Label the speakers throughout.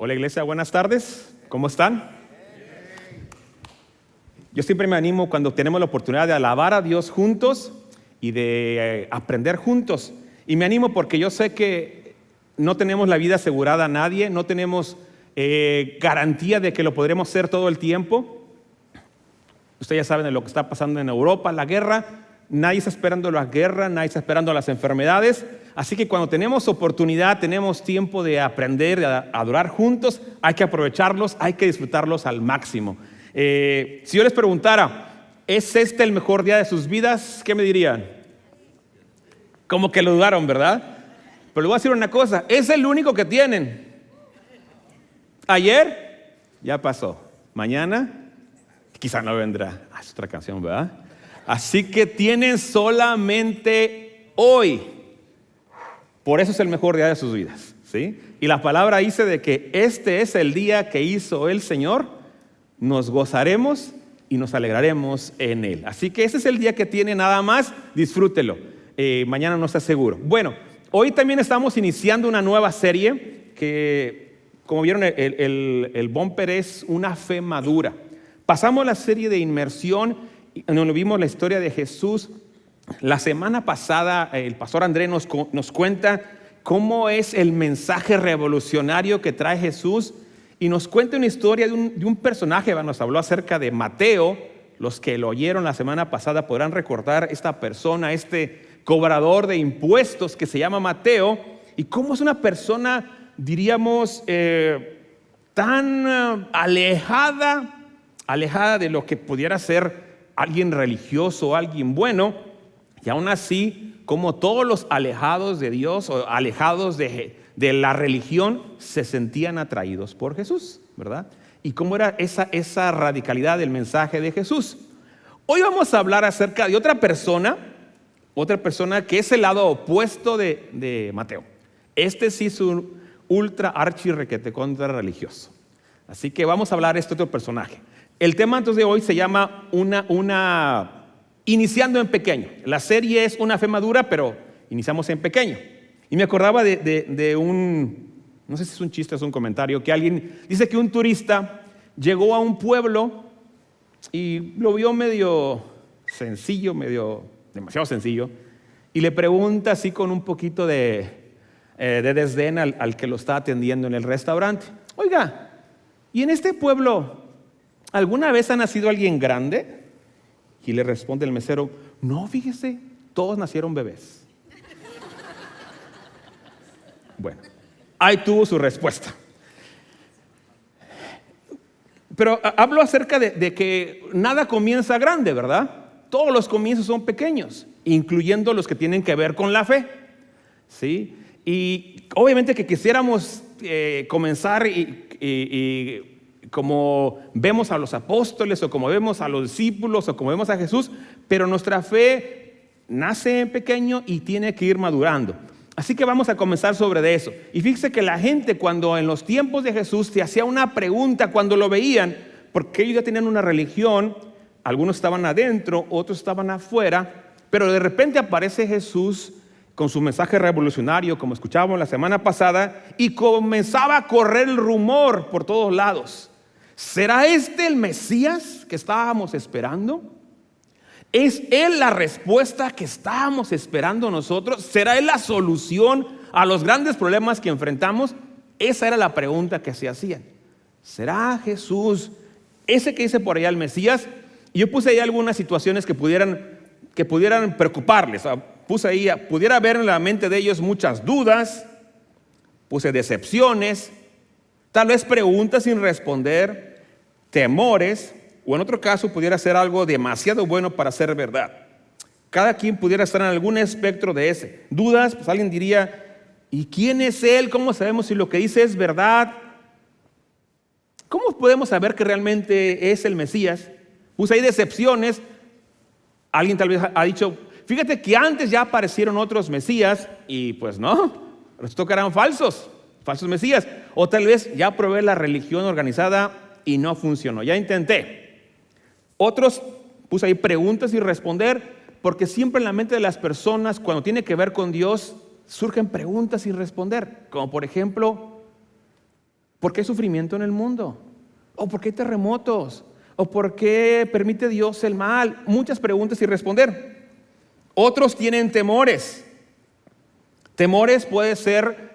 Speaker 1: Hola iglesia, buenas tardes. ¿Cómo están? Yo siempre me animo cuando tenemos la oportunidad de alabar a Dios juntos y de aprender juntos. Y me animo porque yo sé que no tenemos la vida asegurada a nadie, no tenemos garantía de que lo podremos hacer todo el tiempo. Ustedes ya saben de lo que está pasando en Europa, la guerra. Nadie está esperando la guerra, nadie está esperando las enfermedades. Así que cuando tenemos oportunidad, tenemos tiempo de aprender, a adorar juntos, hay que aprovecharlos, hay que disfrutarlos al máximo. Si yo les preguntara, ¿es este el mejor día de sus vidas? ¿Qué me dirían? Como que lo dudaron, ¿verdad? Pero les voy a decir una cosa, es el único que tienen. Ayer ya pasó, mañana quizá no vendrá. Es otra canción, ¿verdad? Así que tienen solamente hoy. Por eso es el mejor día de sus vidas, ¿sí? Y la palabra dice de que este es el día que hizo el Señor. Nos gozaremos y nos alegraremos en Él. Así que ese es el día que tiene, nada más, disfrútelo. Mañana no está seguro. Bueno, hoy también estamos iniciando una nueva serie que, como vieron, el bumper es una fe madura. Pasamos la serie de inmersión, donde vimos la historia de Jesús. La semana pasada el pastor Andrés nos cuenta cómo es el mensaje revolucionario que trae Jesús y nos cuenta una historia de un personaje. Nos habló acerca de Mateo. Los que lo oyeron la semana pasada podrán recordar esta persona, este cobrador de impuestos que se llama Mateo, y cómo es una persona, diríamos, tan alejada de lo que pudiera ser alguien religioso, alguien bueno. Y aún así, como todos los alejados de Dios o alejados de la religión se sentían atraídos por Jesús, ¿verdad? Y cómo era esa radicalidad del mensaje de Jesús. Hoy vamos a hablar acerca de otra persona que es el lado opuesto de Mateo. Este sí es un ultra archi requete contra religioso. Así que vamos a hablar de este otro personaje. El tema entonces de hoy se llama iniciando en pequeño. La serie es una fe madura, pero iniciamos en pequeño. Y me acordaba de no sé si es un chiste o es un comentario, que alguien dice que un turista llegó a un pueblo y lo vio medio sencillo, demasiado sencillo, y le pregunta así con un poquito de desdén al que lo está atendiendo en el restaurante: oiga, ¿y en este pueblo alguna vez ha nacido alguien grande? Y le responde el mesero: no, fíjese, todos nacieron bebés. Bueno, ahí tuvo su respuesta. Pero hablo acerca de que nada comienza grande, ¿verdad? Todos los comienzos son pequeños, incluyendo los que tienen que ver con la fe, ¿sí? Y obviamente que quisiéramos comenzar y como vemos a los apóstoles, o como vemos a los discípulos, o como vemos a Jesús, pero nuestra fe nace en pequeño y tiene que ir madurando. Así que vamos a comenzar sobre eso. Y fíjese que la gente, cuando en los tiempos de Jesús se hacía una pregunta cuando lo veían, porque ellos ya tenían una religión, algunos estaban adentro, otros estaban afuera, pero de repente aparece Jesús con su mensaje revolucionario, como escuchábamos la semana pasada, y comenzaba a correr el rumor por todos lados. ¿Será este el Mesías que estábamos esperando? ¿Es Él la respuesta que estábamos esperando nosotros? ¿Será Él la solución a los grandes problemas que enfrentamos? Esa era la pregunta que se hacían. ¿Será Jesús ese que dice por allá el Mesías? Y yo puse ahí algunas situaciones que pudieran preocuparles. Puse ahí, pudiera haber en la mente de ellos muchas dudas, puse decepciones, tal vez preguntas sin responder, temores, o en otro caso pudiera ser algo demasiado bueno para ser verdad. Cada quien pudiera estar en algún espectro de ese. Dudas, pues alguien diría: ¿y quién es Él? ¿Cómo sabemos si lo que dice es verdad? ¿Cómo podemos saber que realmente es el Mesías? Puse ahí decepciones. Alguien tal vez ha dicho: fíjate que antes ya aparecieron otros Mesías y pues no, resultó que eran falsos Mesías. O tal vez ya probé la religión organizada y no funcionó, ya intenté. Otros puse ahí preguntas y responder, porque siempre en la mente de las personas, cuando tiene que ver con Dios, surgen preguntas sin responder. Como por ejemplo, ¿Por qué hay sufrimiento en el mundo? ¿O por qué hay terremotos? ¿O por qué permite Dios el mal? Muchas preguntas sin responder. Otros tienen temores. Temores puede ser,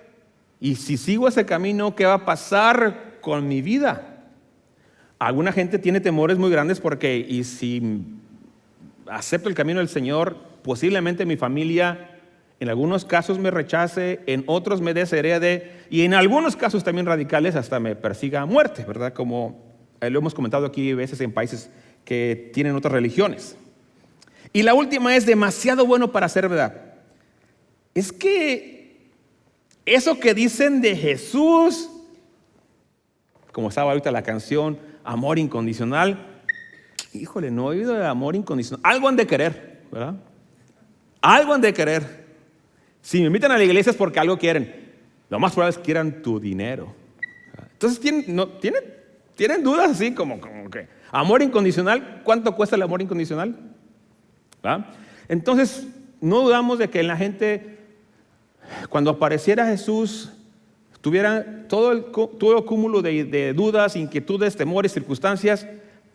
Speaker 1: y si sigo ese camino, ¿qué va a pasar con mi vida? Alguna gente tiene temores muy grandes porque, y si acepto el camino del Señor, posiblemente mi familia en algunos casos me rechace, en otros me desherede, y en algunos casos también radicales hasta me persiga a muerte, ¿verdad? Como lo hemos comentado aquí a veces en países que tienen otras religiones. Y la última es demasiado bueno para ser verdad. Es que eso que dicen de Jesús, como estaba ahorita la canción, amor incondicional, híjole, no he oído de amor incondicional. Algo han de querer, ¿verdad? Algo han de querer. Si me invitan a la iglesia es porque algo quieren. Lo más probable es que quieran tu dinero. Entonces tienen dudas así como que amor incondicional. ¿Cuánto cuesta el amor incondicional? ¿verdad? Entonces no dudamos de que la gente, cuando apareciera Jesús, tuviera todo el cúmulo de dudas, inquietudes, temores, circunstancias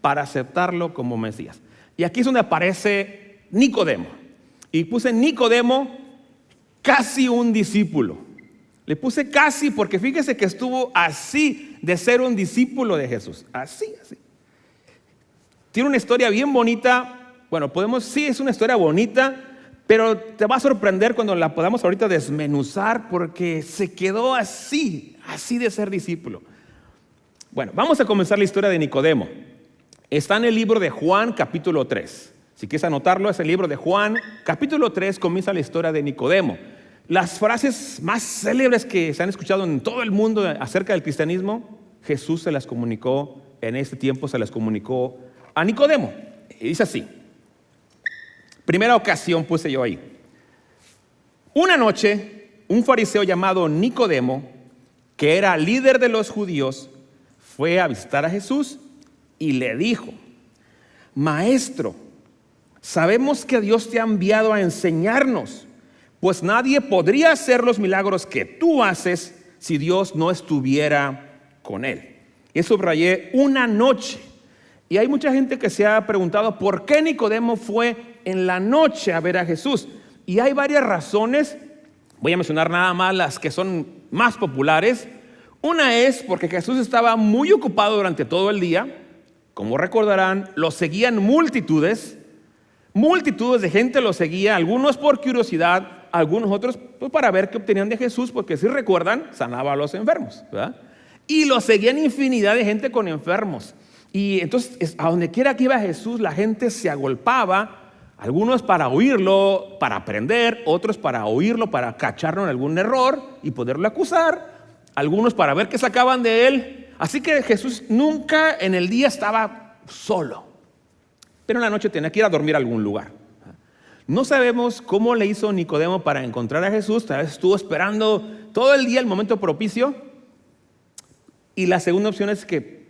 Speaker 1: para aceptarlo como Mesías. Y aquí es donde aparece Nicodemo. Y puse Nicodemo, casi un discípulo. Le puse casi porque fíjese que estuvo así de ser un discípulo de Jesús. Así. Tiene una historia bien bonita. Bueno, sí, es una historia bonita, pero te va a sorprender cuando la podamos ahorita desmenuzar porque se quedó así de ser discípulo. Bueno, vamos a comenzar la historia de Nicodemo. Está en el libro de Juan, capítulo 3. Si quieres anotarlo, es el libro de Juan, capítulo 3, comienza la historia de Nicodemo. Las frases más célebres que se han escuchado en todo el mundo acerca del cristianismo, Jesús se las comunicó, en este tiempo se las comunicó a Nicodemo. Y dice así, primera ocasión puse yo ahí. Una noche, un fariseo llamado Nicodemo, que era líder de los judíos, fue a visitar a Jesús y le dijo, Maestro, sabemos que Dios te ha enviado a enseñarnos, pues nadie podría hacer los milagros que tú haces si Dios no estuviera con él. Y subrayé una noche. Y hay mucha gente que se ha preguntado por qué Nicodemo fue en la noche a ver a Jesús. Y hay varias razones. Voy a mencionar nada más las que son más populares. Una es porque Jesús estaba muy ocupado durante todo el día. Como recordarán, lo seguían multitudes de gente lo seguía, algunos por curiosidad, algunos otros pues para ver qué obtenían de Jesús, porque si recuerdan, sanaba a los enfermos, ¿verdad? Y lo seguían infinidad de gente con enfermos. Y entonces, a donde quiera que iba Jesús, la gente se agolpaba, algunos para oírlo, para aprender, otros para oírlo, para cacharlo en algún error y poderlo acusar, algunos para ver qué sacaban de él. Así que Jesús nunca en el día estaba solo, pero en la noche tenía que ir a dormir a algún lugar. No sabemos cómo le hizo Nicodemo para encontrar a Jesús. Tal vez estuvo esperando todo el día el momento propicio. Y la segunda opción es que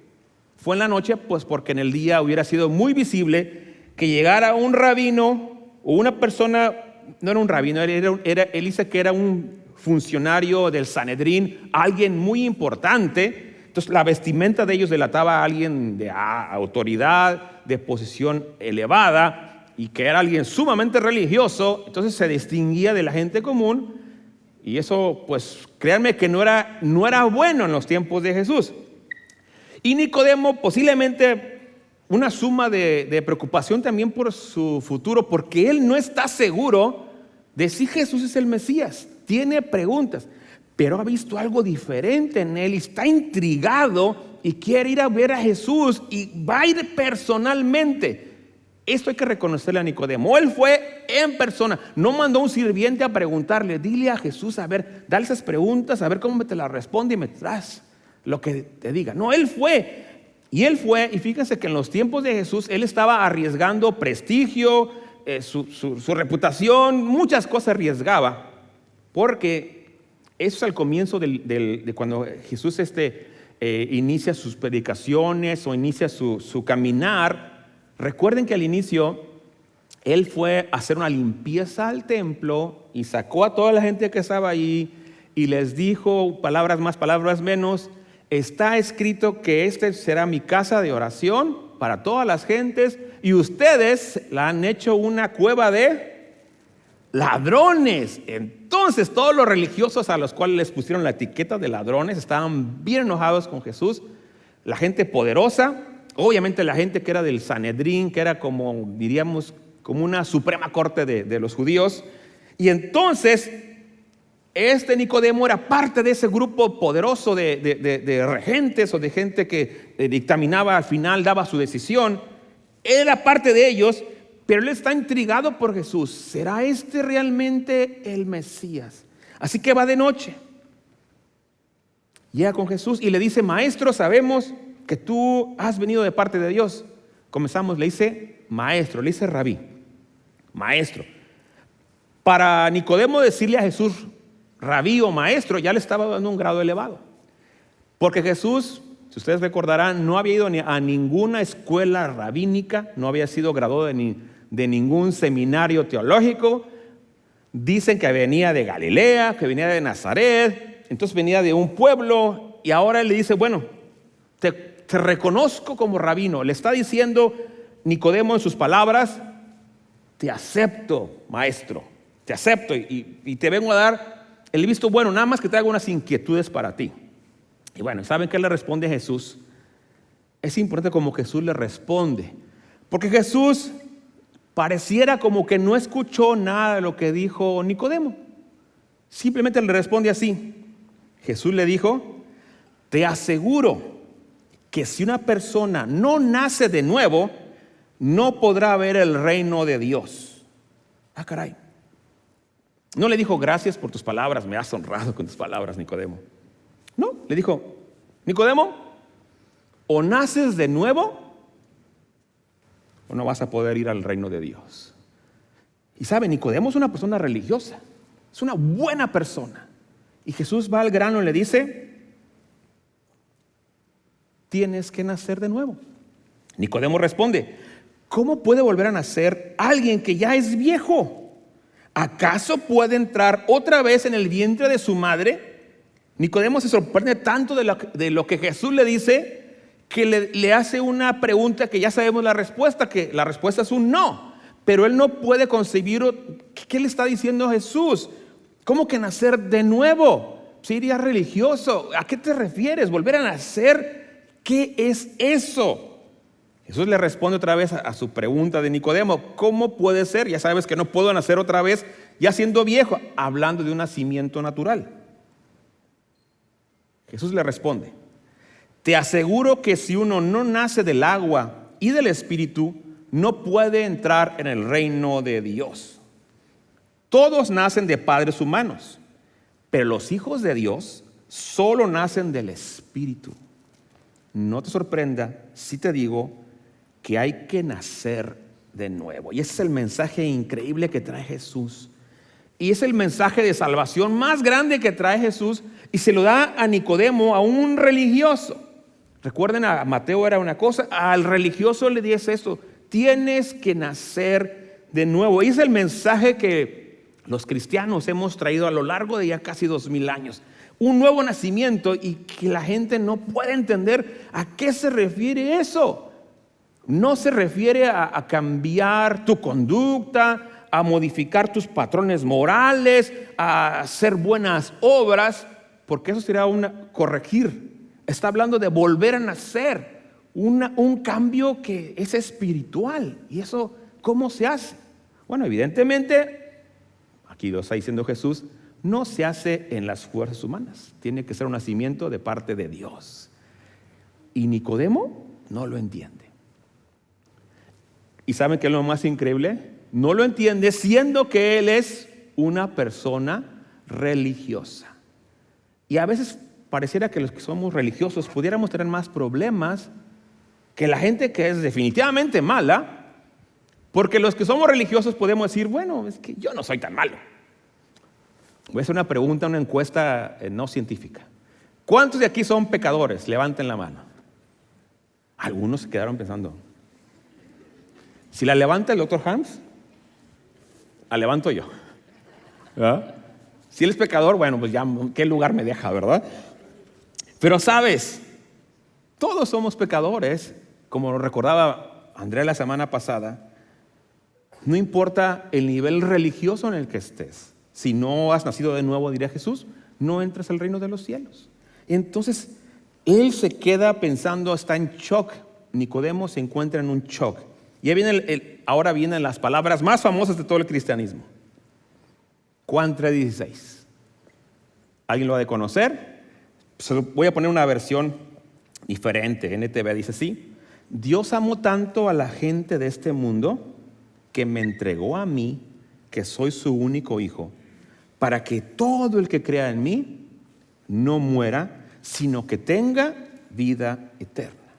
Speaker 1: fue en la noche, pues porque en el día hubiera sido muy visible que llegara un rabino o una persona, no era un rabino, él dice que era un funcionario del Sanedrín, alguien muy importante. Entonces la vestimenta de ellos delataba a alguien de autoridad, de posición elevada, y que era alguien sumamente religioso. Entonces se distinguía de la gente común, y eso pues créanme que no era bueno en los tiempos de Jesús. Y Nicodemo posiblemente una suma de preocupación también por su futuro, porque él no está seguro de si Jesús es el Mesías. Tiene preguntas, pero ha visto algo diferente en él y está intrigado y quiere ir a ver a Jesús y va a ir personalmente. Esto hay que reconocerle a Nicodemo. Él fue en persona, no mandó un sirviente a preguntarle, dile a Jesús, a ver, dale esas preguntas, a ver cómo te las responde y me traes lo que te diga. No, él fue. Y fíjense que en los tiempos de Jesús, él estaba arriesgando prestigio, su reputación, muchas cosas arriesgaba, porque eso es al comienzo de cuando Jesús inicia sus predicaciones o inicia su caminar. Recuerden que al inicio él fue a hacer una limpieza al templo y sacó a toda la gente que estaba ahí y les dijo palabras más, palabras menos. está escrito que esta será mi casa de oración para todas las gentes, y ustedes la han hecho una cueva de ladrones. Entonces todos los religiosos a los cuales les pusieron la etiqueta de ladrones estaban bien enojados con Jesús. La gente poderosa, obviamente la gente que era del Sanedrín, que era como, diríamos, como una suprema corte de los judíos. Y entonces este Nicodemo era parte de ese grupo poderoso de regentes o de gente que dictaminaba, al final daba su decisión. Era parte de ellos, pero él está intrigado por Jesús. ¿Será este realmente el Mesías? Así que va de noche, llega con Jesús y le dice: Maestro, sabemos que tú has venido de parte de Dios. Comenzamos, le dice maestro, le dice rabí, maestro. Para Nicodemo decirle a Jesús rabí o maestro ya le estaba dando un grado elevado, porque Jesús, si ustedes recordarán, no había ido a ninguna escuela rabínica, no había sido graduado de ningún seminario teológico. Dicen que venía de Galilea, que venía de Nazaret, entonces venía de un pueblo, y ahora él le dice: bueno, te reconozco como rabino. Le está diciendo Nicodemo en sus palabras: te acepto, maestro, te acepto y te vengo a dar el visto bueno, nada más que traigo unas inquietudes para ti. Y bueno, ¿saben qué le responde Jesús? Es importante como Jesús le responde, porque Jesús pareciera como que no escuchó nada de lo que dijo Nicodemo. Simplemente le responde así. Jesús le dijo: te aseguro que si una persona no nace de nuevo, no podrá ver el reino de Dios. Ah, caray. No le dijo: gracias por tus palabras, me has honrado con tus palabras, Nicodemo. No, le dijo: Nicodemo, o naces de nuevo o no vas a poder ir al reino de Dios. Y sabe, Nicodemo es una persona religiosa, es una buena persona. Y Jesús va al grano y le dice: tienes que nacer de nuevo. Nicodemo responde: ¿cómo puede volver a nacer alguien que ya es viejo? ¿Acaso puede entrar otra vez en el vientre de su madre? Nicodemo se sorprende tanto de lo que Jesús le dice, que le hace una pregunta que ya sabemos la respuesta, que la respuesta es un no. Pero él no puede concebir qué le está diciendo Jesús. ¿Cómo que nacer de nuevo? Sería religioso. ¿A qué te refieres? ¿Volver a nacer? ¿Qué es eso? Jesús le responde otra vez a su pregunta de Nicodemo: ¿cómo puede ser? Ya sabes que no puedo nacer otra vez ya siendo viejo, hablando de un nacimiento natural. Jesús le responde: te aseguro que si uno no nace del agua y del Espíritu, no puede entrar en el reino de Dios. Todos nacen de padres humanos, pero los hijos de Dios solo nacen del Espíritu. No te sorprenda si te digo que hay que nacer de nuevo. Y ese es el mensaje increíble que trae Jesús. Y es el mensaje de salvación más grande que trae Jesús, y se lo da a Nicodemo, a un religioso. Recuerden, a Mateo era una cosa, al religioso le dice esto: tienes que nacer de nuevo. Y es el mensaje que los cristianos hemos traído a lo largo de ya casi 2000 años. Un nuevo nacimiento, y que la gente no puede entender a qué se refiere eso. No se refiere a cambiar tu conducta, a modificar tus patrones morales, a hacer buenas obras, porque eso sería corregir. Está hablando de volver a nacer, un cambio que es espiritual. ¿Y eso cómo se hace? Bueno, evidentemente, aquí lo está diciendo Jesús, no se hace en las fuerzas humanas. Tiene que ser un nacimiento de parte de Dios. Y Nicodemo no lo entiende. ¿Y saben qué es lo más increíble? No lo entiende, siendo que él es una persona religiosa. Y a veces pareciera que los que somos religiosos pudiéramos tener más problemas que la gente que es definitivamente mala, porque los que somos religiosos podemos decir: bueno, es que yo no soy tan malo. Voy a hacer una pregunta, una encuesta no científica. ¿Cuántos de aquí son pecadores? Levanten la mano. Algunos se quedaron pensando. Si la levanta el doctor Hans, la levanto yo. ¿Verdad? Si él es pecador, bueno, pues ya, ¿qué lugar me deja, verdad? Pero sabes, todos somos pecadores, como lo recordaba Andrea la semana pasada. No importa el nivel religioso en el que estés, si no has nacido de nuevo, diría Jesús, no entras al reino de los cielos. Entonces, él se queda pensando, está en shock. Nicodemo se encuentra en un shock. Y ahora vienen las palabras más famosas de todo el cristianismo. Juan 3:16. ¿Alguien lo ha de conocer? Pues voy a poner una versión diferente. NTV dice así: Dios amó tanto a la gente de este mundo que me entregó a mí, que soy su único hijo, para que todo el que crea en mí no muera, sino que tenga vida eterna.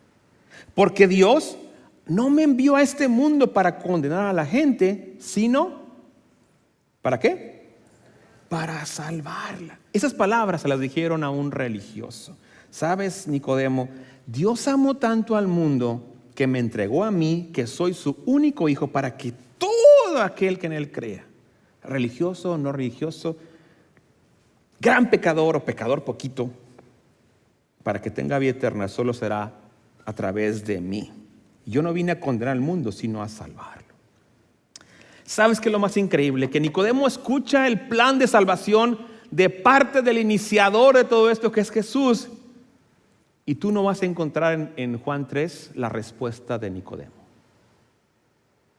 Speaker 1: Porque Dios no me envió a este mundo para condenar a la gente, sino, ¿para qué? Para salvarla. Esas palabras se las dijeron a un religioso. ¿Sabes, Nicodemo? Dios amó tanto al mundo que me entregó a mí, que soy su único hijo, para que todo aquel que en él crea, religioso o no religioso, gran pecador o pecador poquito, para que tenga vida eterna, solo será a través de mí. Yo no vine a condenar al mundo, sino a salvarlo. ¿Sabes qué es lo más increíble? Que Nicodemo escucha el plan de salvación de parte del iniciador de todo esto, que es Jesús. Y tú no vas a encontrar en Juan 3 la respuesta de Nicodemo.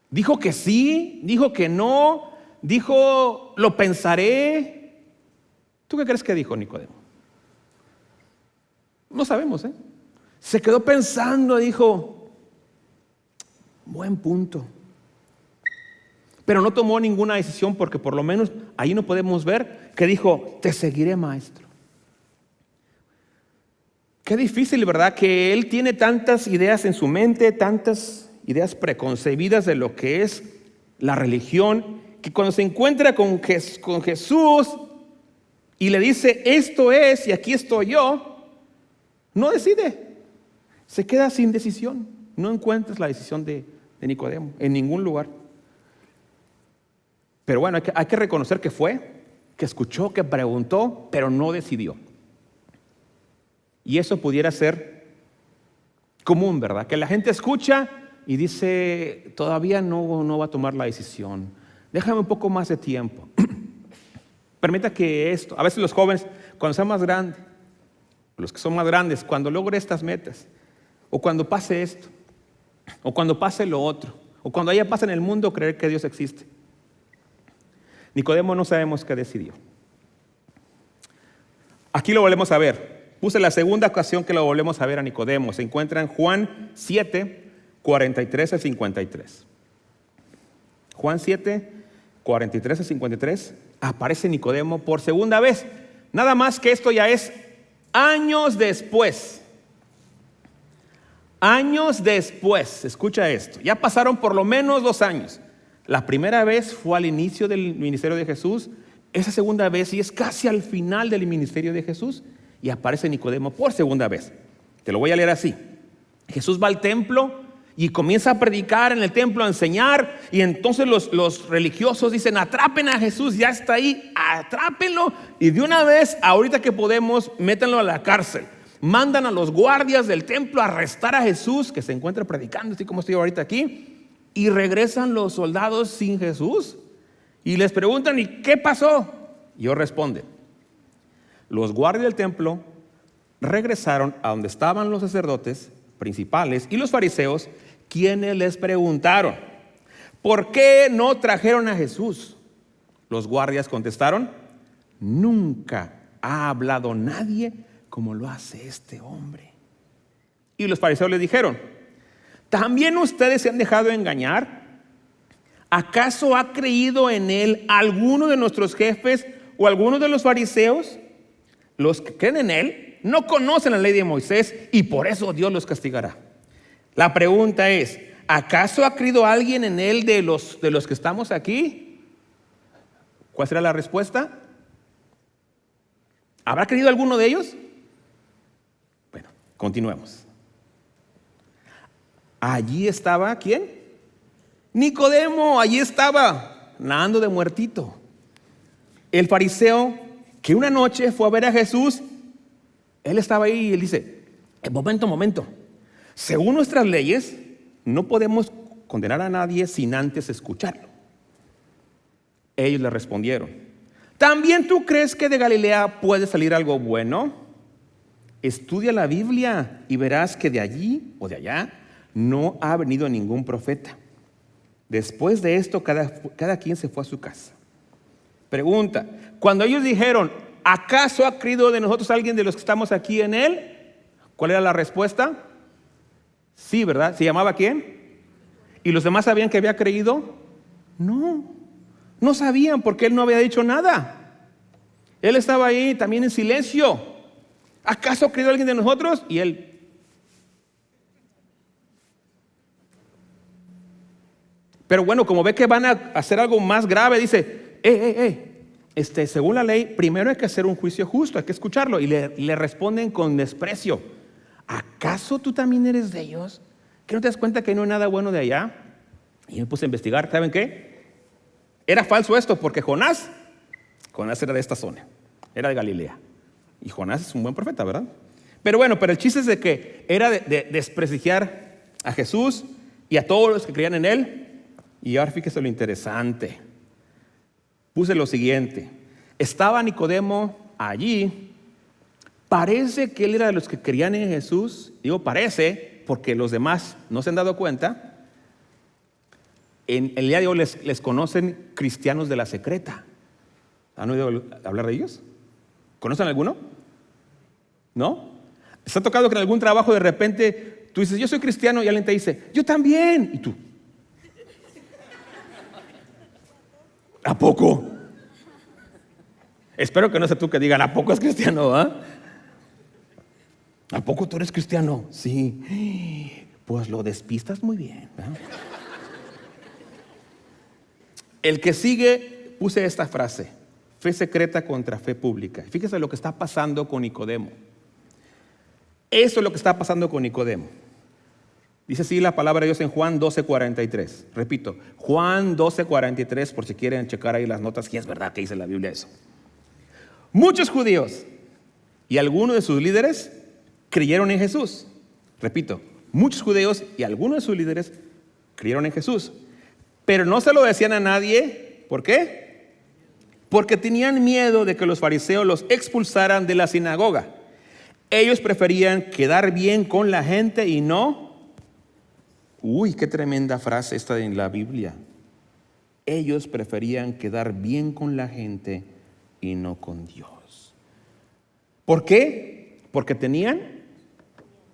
Speaker 1: Dijo que sí, dijo que no, dijo lo pensaré. ¿Tú qué crees que dijo Nicodemo? No sabemos, ¿eh? Se quedó pensando, dijo, buen punto. Pero no tomó ninguna decisión, porque por lo menos ahí no podemos ver que dijo, te seguiré, maestro. Qué difícil, ¿verdad? Que él tiene tantas ideas en su mente, tantas ideas preconcebidas de lo que es la religión, que cuando se encuentra con Jesús y le dice, esto es y aquí estoy yo, no decide. Se queda sin decisión. No encuentras la decisión de Nicodemo en ningún lugar. Pero bueno, hay que reconocer que fue, que escuchó, que preguntó, pero no decidió. Y eso pudiera ser común, ¿verdad? Que la gente escucha y dice, todavía no va a tomar la decisión. Déjame un poco más de tiempo. Permita que esto, a veces los jóvenes, cuando sean más grandes, los que son más grandes, cuando logre estas metas, o cuando pase esto, o cuando pase lo otro, o cuando haya paz en el mundo, creer que Dios existe. Nicodemo no sabemos qué decidió. Aquí lo volvemos a ver. Puse la segunda ocasión que lo volvemos a ver a Nicodemo. Se encuentra en Juan 7, 43 al 53. Juan 7, 43 al 53. Aparece Nicodemo por segunda vez. Nada más que esto ya es años después. Años después. Escucha esto. Ya pasaron por lo menos 2 años. La primera vez fue al inicio del ministerio de Jesús. Esa segunda vez y es casi al final del ministerio de Jesús. Y aparece Nicodemo por segunda vez. Te lo voy a leer así. Jesús va al templo y comienza a predicar en el templo, a enseñar. Y entonces los religiosos dicen, atrapen a Jesús, ya está ahí, atrápenlo. Y de una vez, ahorita que podemos, métanlo a la cárcel. Mandan a los guardias del templo a arrestar a Jesús, que se encuentra predicando, así como estoy ahorita aquí. Y regresan los soldados sin Jesús. Y les preguntan, ¿y qué pasó? Y ellos responden. Los guardias del templo regresaron a donde estaban los sacerdotes principales y los fariseos, quienes les preguntaron, ¿por qué no trajeron a Jesús? Los guardias contestaron, nunca ha hablado nadie como lo hace este hombre. Y los fariseos les dijeron, ¿también ustedes se han dejado engañar? ¿Acaso ha creído en él alguno de nuestros jefes o alguno de los fariseos? Los que creen en él no conocen la ley de Moisés y por eso Dios los castigará. La pregunta es, ¿acaso ha creído alguien en él de los que estamos aquí? ¿Cuál será la respuesta? ¿Habrá creído alguno de ellos? Bueno, continuemos. Allí estaba, ¿quién? Nicodemo, allí estaba, nadando de muertito. El fariseo que una noche fue a ver a Jesús, Él estaba ahí y él dice, momento. Según nuestras leyes, no podemos condenar a nadie sin antes escucharlo. Ellos le respondieron, ¿también tú crees que de Galilea puede salir algo bueno? Estudia la Biblia y verás que de allí o de allá no ha venido ningún profeta. Después de esto, cada quien se fue a su casa. Pregunta, cuando ellos dijeron, ¿acaso ha creído de nosotros alguien de los que estamos aquí en él? ¿Cuál era la respuesta? Sí, ¿verdad? ¿Se llamaba quién? ¿Y los demás sabían que había creído? No sabían porque él no había dicho nada. Él estaba ahí también en silencio. ¿Acaso ha creído alguien de nosotros? Y él... Pero bueno, como ve que van a hacer algo más grave, dice, según la ley, primero hay que hacer un juicio justo, hay que escucharlo. Y le responden con desprecio, ¿acaso tú también eres de ellos? ¿Que no te das cuenta que no hay nada bueno de allá? Y me puse a investigar, ¿saben qué? Era falso esto, porque Jonás era de esta zona, era de Galilea. Y Jonás es un buen profeta, ¿verdad? Pero el chiste es de que era de desprestigiar a Jesús y a todos los que creían en él. Y ahora fíjese lo interesante. Puse lo siguiente. Estaba Nicodemo allí. Parece que él era de los que creían en Jesús. Digo parece, porque los demás no se han dado cuenta. En el día de hoy les conocen cristianos de la secreta. ¿Han oído hablar de ellos? ¿Conocen alguno? ¿No? ¿Se ha tocado que en algún trabajo de repente tú dices, yo soy cristiano, y alguien te dice, yo también? Y tú, ¿a poco? Espero que no sea tú que digan, ¿a poco es cristiano? ¿Ah? ¿A poco tú eres cristiano? Sí. Pues lo despistas muy bien, ¿verdad? El que sigue, puse esta frase, fe secreta contra fe pública. Fíjese lo que está pasando con Nicodemo. Eso es lo que está pasando con Nicodemo. Dice así la palabra de Dios en Juan 12:43. Repito, Juan 12:43, por si quieren checar ahí las notas, que es verdad que dice la Biblia eso. Muchos judíos y algunos de sus líderes creyeron en Jesús. Repito, muchos judíos y algunos de sus líderes creyeron en Jesús. Pero no se lo decían a nadie. ¿Por qué? Porque tenían miedo de que los fariseos los expulsaran de la sinagoga. Ellos preferían quedar bien con la gente y no... Uy, qué tremenda frase esta en la Biblia. Ellos preferían quedar bien con la gente y no con Dios. ¿Por qué? Porque tenían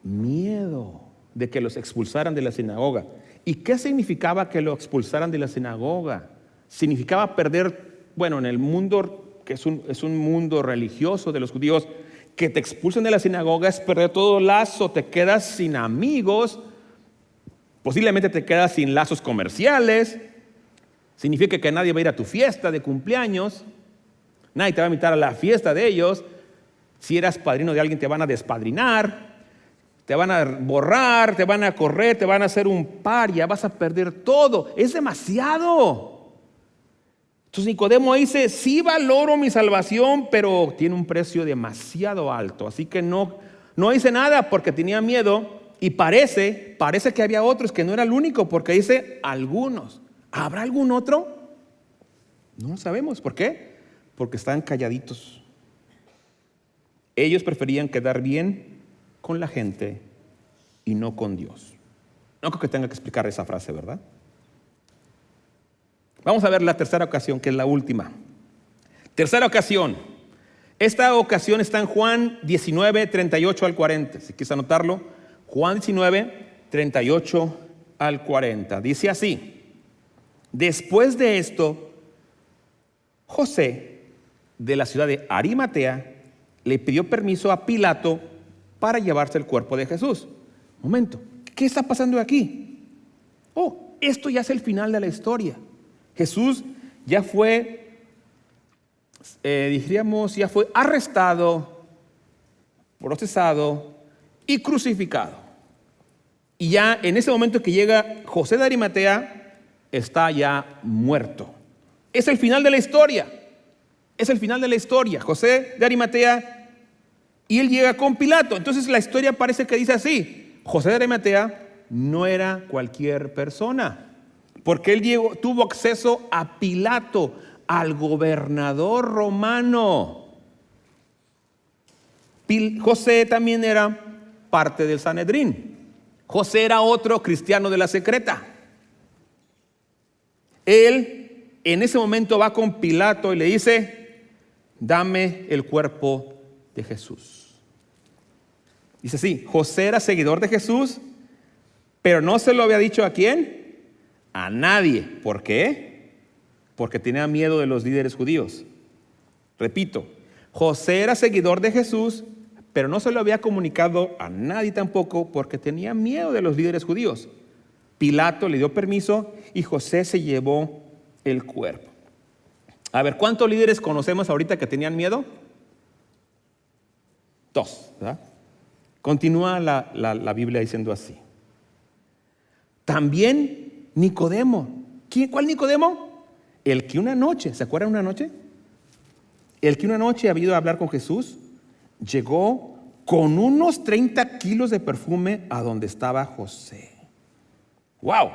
Speaker 1: miedo de que los expulsaran de la sinagoga. ¿Y qué significaba que lo expulsaran de la sinagoga? Significaba perder, en el mundo, que es un mundo religioso de los judíos, que te expulsen de la sinagoga es perder todo lazo, te quedas sin amigos, posiblemente te quedas sin lazos comerciales, significa que nadie va a ir a tu fiesta de cumpleaños, nadie te va a invitar a la fiesta de ellos, si eras padrino de alguien te van a despadrinar, te van a borrar, te van a correr, te van a hacer un paria, vas a perder todo. Es demasiado. Entonces Nicodemo dice, sí valoro mi salvación, pero tiene un precio demasiado alto. Así que no dice nada porque tenía miedo. Y parece que había otros, que no era el único, porque dice algunos. ¿Habrá algún otro? No lo sabemos. ¿Por qué? Porque están calladitos. Ellos preferían quedar bien con la gente y no con Dios. No creo que tenga que explicar esa frase, ¿verdad? Vamos a ver la tercera ocasión, que es la última. Tercera ocasión. Esta ocasión está en Juan 19, 38 al 40. Si quieres anotarlo, Juan 19, 38 al 40. Dice así: después de esto, José, de la ciudad de Arimatea, le pidió permiso a Pilato para llevarse el cuerpo de Jesús. Momento, ¿qué está pasando aquí? Esto ya es el final de la historia. Jesús ya fue, ya fue arrestado, procesado y crucificado. Y ya en ese momento que llega José de Arimatea, está ya muerto. Es el final de la historia. Es el final de la historia. José de Arimatea y él llega con Pilato. Entonces la historia parece que dice así: José de Arimatea no era cualquier persona, porque él tuvo acceso a Pilato, al gobernador romano. José también era parte del Sanedrín. José era otro cristiano de la secreta. Él en ese momento va con Pilato y le dice: dame el cuerpo de Jesús. Dice así: José era seguidor de Jesús, pero no se lo había dicho ¿a quién? A nadie. ¿Por qué? Porque tenía miedo de los líderes judíos. Repito, José era seguidor de Jesús, pero no se lo había comunicado a nadie tampoco porque tenía miedo de los líderes judíos. Pilato le dio permiso y José se llevó el cuerpo. A ver, ¿cuántos líderes conocemos ahorita que tenían miedo? 2, ¿verdad? Continúa la Biblia diciendo así. También Nicodemo. ¿Cuál Nicodemo? El que una noche, ¿se acuerdan una noche? El que una noche había ido a hablar con Jesús, llegó con unos 30 kilos de perfume a donde estaba José. ¡Wow!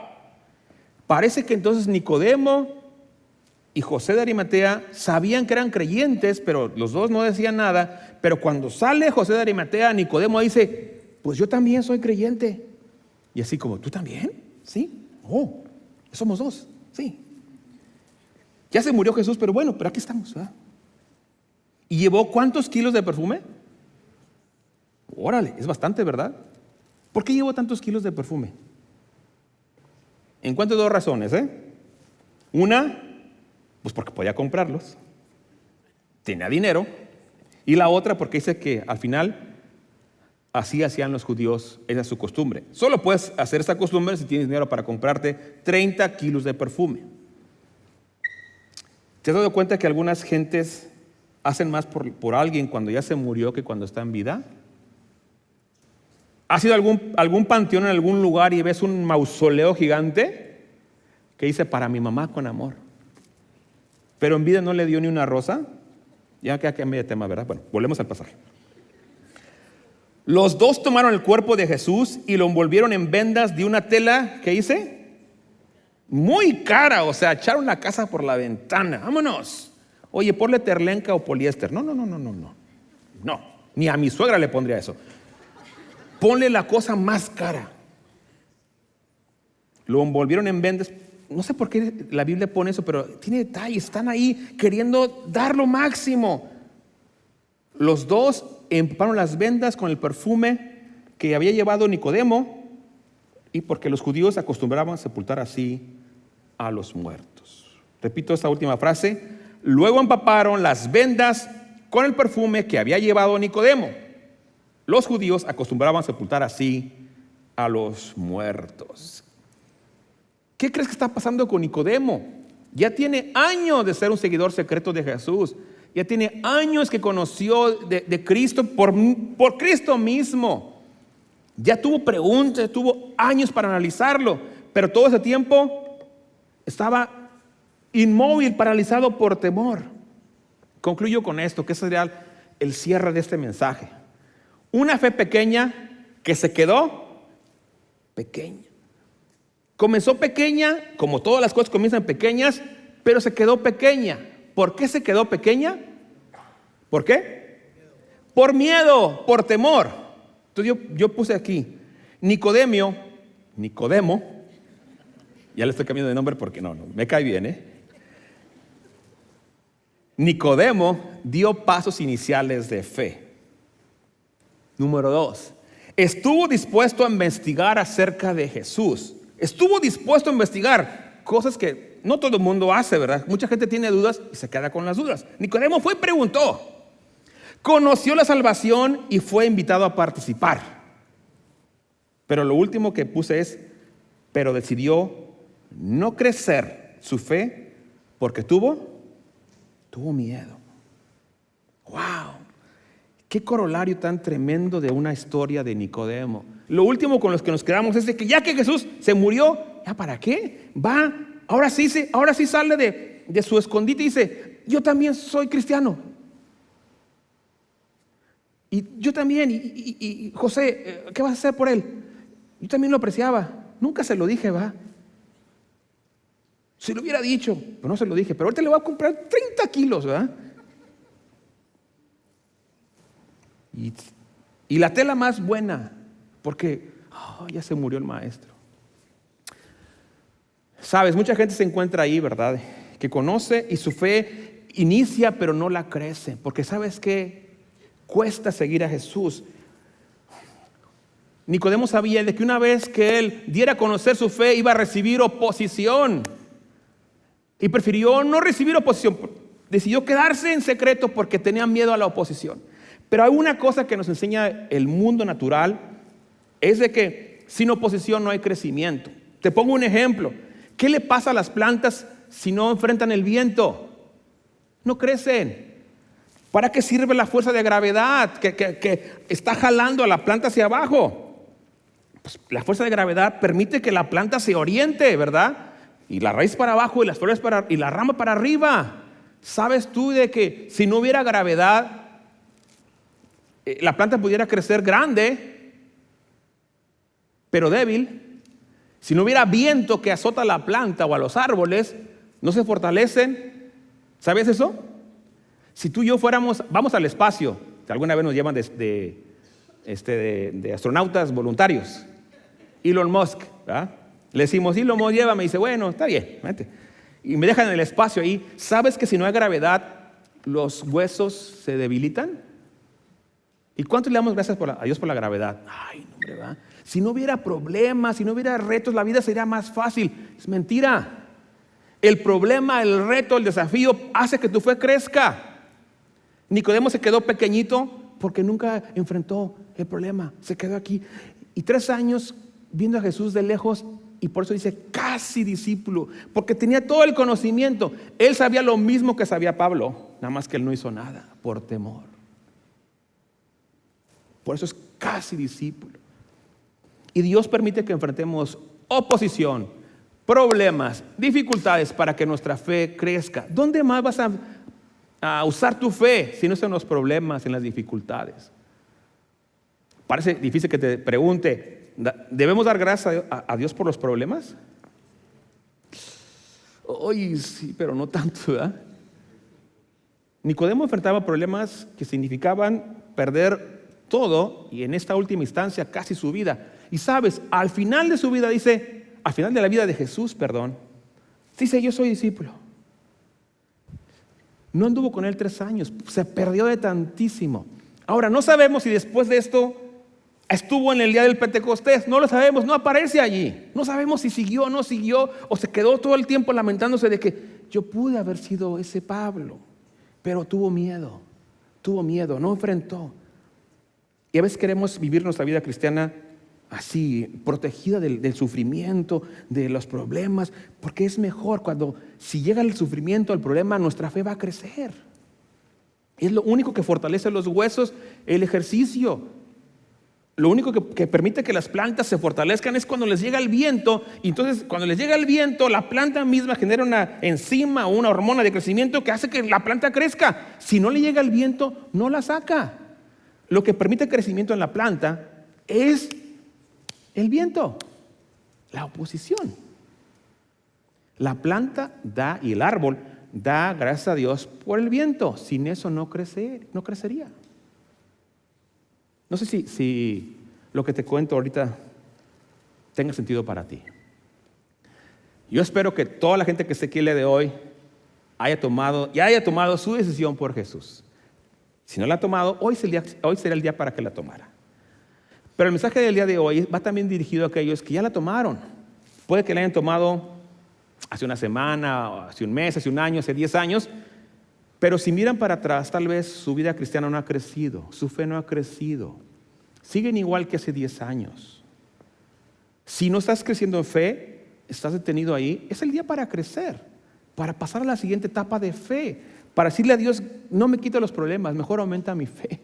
Speaker 1: Parece que entonces Nicodemo y José de Arimatea sabían que eran creyentes, pero los dos no decían nada. Pero cuando sale José de Arimatea, Nicodemo dice: pues yo también soy creyente. Y así como: ¿tú también? Sí. Oh, somos dos. Sí. Ya se murió Jesús, pero bueno, pero aquí estamos, ¿verdad? ¿Y llevó cuántos kilos de perfume? Órale, es bastante, ¿verdad? ¿Por qué llevó tantos kilos de perfume? Encuentro 2 razones, Una, pues porque podía comprarlos, tenía dinero. Y la otra porque dice que al final así hacían los judíos, esa es su costumbre. Solo puedes hacer esta costumbre si tienes dinero para comprarte 30 kilos de perfume. ¿Te has dado cuenta que algunas gentes hacen más por alguien cuando ya se murió que cuando está en vida? ¿Has ido a algún panteón en algún lugar y ves un mausoleo gigante que dice: para mi mamá con amor? Pero en vida no le dio ni una rosa. Ya que cambia de tema, ¿verdad? Bueno, volvemos al pasaje. Los dos tomaron el cuerpo de Jesús y lo envolvieron en vendas de una tela, ¿qué dice? Muy cara, o sea, echaron la casa por la ventana. Vámonos. Oye, ponle terlenca o poliéster. No, ni a mi suegra le pondría eso. Ponle la cosa más cara. Lo envolvieron en vendas. No sé por qué la Biblia pone eso, pero tiene detalles. Están ahí queriendo dar lo máximo. Los dos empaparon las vendas con el perfume que había llevado Nicodemo, y porque los judíos acostumbraban a sepultar así a los muertos. Repito esta última frase. Luego empaparon las vendas con el perfume que había llevado Nicodemo. Los judíos acostumbraban a sepultar así a los muertos. ¿Qué crees que está pasando con Nicodemo? Ya tiene años de ser un seguidor secreto de Jesús. Ya tiene años que conoció de Cristo por Cristo mismo. Ya tuvo preguntas, tuvo años para analizarlo. Pero todo ese tiempo estaba inmóvil, paralizado por temor. Concluyo con esto, que sería el cierre de este mensaje. Una fe pequeña que se quedó pequeña. Comenzó pequeña, como todas las cosas comienzan pequeñas, pero se quedó pequeña. ¿Por qué se quedó pequeña? ¿Por qué? Por miedo, por temor. Entonces yo puse aquí, Nicodemo, ya le estoy cambiando de nombre porque no, me cae bien, Nicodemo dio pasos iniciales de fe. Número 2, estuvo dispuesto a investigar acerca de Jesús. Estuvo dispuesto a investigar cosas que no todo el mundo hace, ¿verdad? Mucha gente tiene dudas y se queda con las dudas. Nicodemo fue y preguntó. Conoció la salvación y fue invitado a participar. Pero lo último que puse es, pero decidió no crecer su fe porque tuvo miedo. ¡Wow! Qué corolario tan tremendo de una historia de Nicodemo. Lo último con los que nos quedamos es de que ya que Jesús se murió, ¿ya para qué? Ahora sí sale de su escondite y dice, yo también soy cristiano. Y yo también, y José, ¿qué vas a hacer por él? Yo también lo apreciaba. Nunca se lo dije, va. Si lo hubiera dicho, pero no se lo dije. Pero ahorita le voy a comprar 30 kilos, ¿verdad? Y la tela más buena, porque ya se murió el maestro. Sabes, mucha gente se encuentra ahí, ¿verdad? Que conoce y su fe inicia, pero no la crece. Porque ¿sabes qué? Cuesta seguir a Jesús. Nicodemo sabía de que una vez que él diera a conocer su fe, iba a recibir oposición. Y prefirió no recibir oposición. Decidió quedarse en secreto porque tenía miedo a la oposición. Pero hay una cosa que nos enseña el mundo natural, es de que sin oposición no hay crecimiento. Te pongo un ejemplo. ¿Qué le pasa a las plantas si no enfrentan el viento? No crecen. ¿Para qué sirve la fuerza de gravedad que está jalando a la planta hacia abajo? Pues la fuerza de gravedad permite que la planta se oriente, ¿verdad? Y la raíz para abajo y las flores y la rama para arriba. ¿Sabes tú de que si no hubiera gravedad, la planta pudiera crecer grande, pero débil? Si no hubiera viento que azota a la planta o a los árboles, no se fortalecen. ¿Sabes eso? Si tú y yo vamos al espacio, que alguna vez nos llevan de astronautas voluntarios, Elon Musk, ¿verdad? Le decimos, Elon Musk, llévame, y dice, bueno, está bien, vete. Y me dejan en el espacio ahí. ¿Sabes que si no hay gravedad, los huesos se debilitan? ¿Y cuánto le damos gracias a Dios por la gravedad? Ay, no, hombre, ¿verdad? Si no hubiera problemas, si no hubiera retos, la vida sería más fácil. Es mentira. El problema, el reto, el desafío hace que tu fe crezca. Nicodemo se quedó pequeñito porque nunca enfrentó el problema. Se quedó aquí. Y 3 años viendo a Jesús de lejos, y por eso dice casi discípulo, porque tenía todo el conocimiento. Él sabía lo mismo que sabía Pablo, nada más que él no hizo nada por temor. Por eso es casi discípulo. Y Dios permite que enfrentemos oposición, problemas, dificultades para que nuestra fe crezca. ¿Dónde más vas a usar tu fe si no es en los problemas, en las dificultades? Parece difícil que te pregunte, ¿debemos dar gracias a Dios por los problemas? Oye, sí, pero no tanto, ¿verdad? Nicodemo enfrentaba problemas que significaban perder todo, y en esta última instancia casi su vida. Y sabes, al final de su vida al final de la vida de Jesús, dice, yo soy discípulo. No anduvo con él 3 años, se perdió de tantísimo. Ahora, no sabemos si después de esto estuvo en el día del Pentecostés, no lo sabemos, no aparece allí. No sabemos si siguió o no siguió, o se quedó todo el tiempo lamentándose de que yo pude haber sido ese Pablo, pero tuvo miedo, no enfrentó. Y a veces queremos vivir nuestra vida cristiana así, protegida del sufrimiento, de los problemas, porque es mejor si llega el sufrimiento, el problema, nuestra fe va a crecer. Es lo único que fortalece los huesos, el ejercicio. Lo único que permite que las plantas se fortalezcan es cuando les llega el viento. Y entonces, cuando les llega el viento, la planta misma genera una enzima o una hormona de crecimiento que hace que la planta crezca. Si no le llega el viento, no la saca. Lo que permite crecimiento en la planta es el viento, la oposición. La planta da, y el árbol da gracias a Dios por el viento. Sin eso no crecería. No sé si lo que te cuento ahorita tenga sentido para ti. Yo espero que toda la gente que esté aquí el día de hoy haya tomado su decisión por Jesús. Si no la ha tomado, hoy será el día para que la tomara. Pero el mensaje del día de hoy va también dirigido a aquellos que ya la tomaron. Puede que la hayan tomado hace una semana, hace un mes, hace un año, hace 10 años. Pero si miran para atrás, tal vez su vida cristiana no ha crecido, su fe no ha crecido. Siguen igual que hace 10 años. Si no estás creciendo en fe, estás detenido ahí, es el día para crecer, para pasar a la siguiente etapa de fe, para decirle a Dios, no me quite los problemas, mejor aumenta mi fe.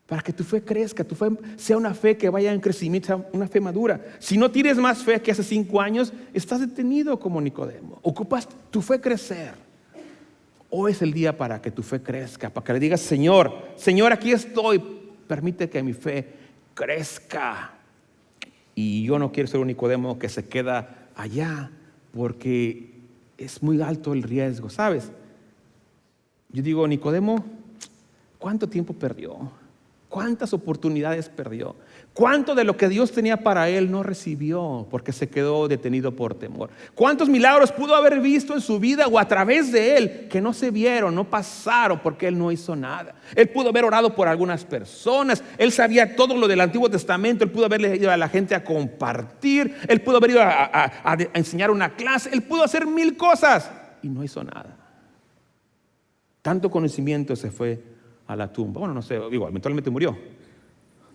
Speaker 1: Para que tu fe crezca, tu fe sea una fe que vaya en crecimiento, una fe madura. Si no tienes más fe que hace 5 años, estás detenido como Nicodemo. Ocupas tu fe crecer. Hoy es el día para que tu fe crezca, para que le digas, Señor, aquí estoy, permite que mi fe crezca. Y yo no quiero ser un Nicodemo que se queda allá, porque es muy alto el riesgo, ¿sabes? Yo digo, Nicodemo, ¿cuánto tiempo perdió? ¿Cuántas oportunidades perdió? ¿Cuánto de lo que Dios tenía para él no recibió porque se quedó detenido por temor? ¿Cuántos milagros pudo haber visto en su vida o a través de él que no se vieron, no pasaron porque él no hizo nada? Él pudo haber orado por algunas personas, él sabía todo lo del Antiguo Testamento, él pudo haberle ido a la gente a compartir, él pudo haber ido a enseñar una clase, él pudo hacer 1000 cosas y no hizo nada. Tanto conocimiento se fue a la tumba. Bueno, no sé, eventualmente murió.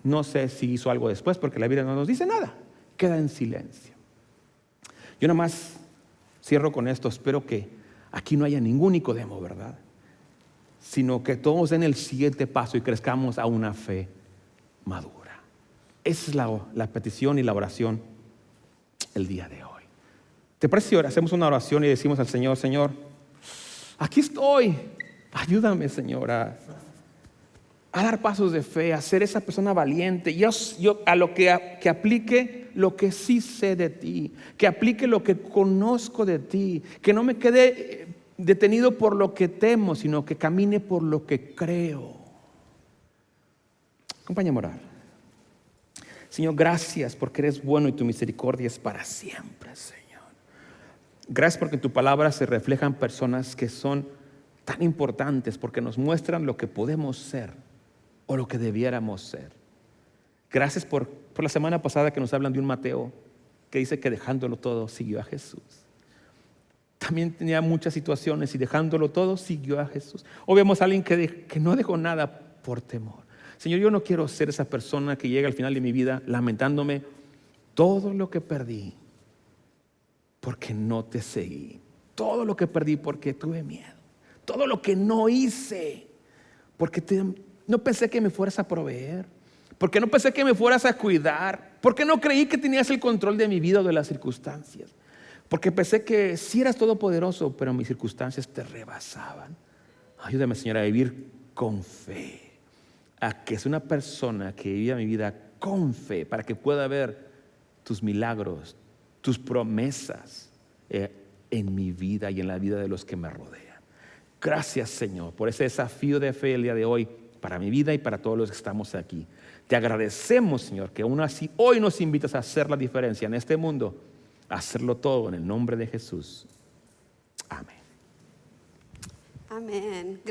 Speaker 1: No sé si hizo algo después porque la Biblia no nos dice nada. Queda en silencio. Yo nada más cierro con esto. Espero que aquí no haya ningún Nicodemo, ¿verdad? Sino que todos den el siguiente paso y crezcamos a una fe madura. Esa es la petición y la oración el día de hoy. ¿Te parece si hacemos una oración y decimos al Señor, Señor, aquí estoy, ayúdame, Señor, a dar pasos de fe, a ser esa persona valiente, yo a lo que aplique lo que sí sé de ti, que aplique lo que conozco de ti, que no me quede detenido por lo que temo, sino que camine por lo que creo. Acompáñame a orar. Señor, gracias porque eres bueno y tu misericordia es para siempre, Señor. Gracias porque en tu palabra se reflejan personas que son tan importantes porque nos muestran lo que podemos ser o lo que debiéramos ser. Gracias por la semana pasada que nos hablan de un Mateo que dice que dejándolo todo siguió a Jesús. También tenía muchas situaciones y dejándolo todo siguió a Jesús. O vemos a alguien que no dejó nada por temor. Señor, yo no quiero ser esa persona que llega al final de mi vida lamentándome todo lo que perdí porque no te seguí, todo lo que perdí porque tuve miedo, todo lo que no hice porque no pensé que me fueras a proveer, porque no pensé que me fueras a cuidar, porque no creí que tenías el control de mi vida o de las circunstancias, porque pensé que sí eras todopoderoso, pero mis circunstancias te rebasaban. Ayúdame, Señor, a vivir con fe, a que es una persona que viva mi vida con fe, para que pueda ver tus milagros, tus promesas en mi vida y en la vida de los que me rodean. Gracias, Señor, por ese desafío de fe el día de hoy, para mi vida y para todos los que estamos aquí. Te agradecemos, Señor, que aún así hoy nos invitas a hacer la diferencia en este mundo, a hacerlo todo en el nombre de Jesús. Amén.
Speaker 2: Amén.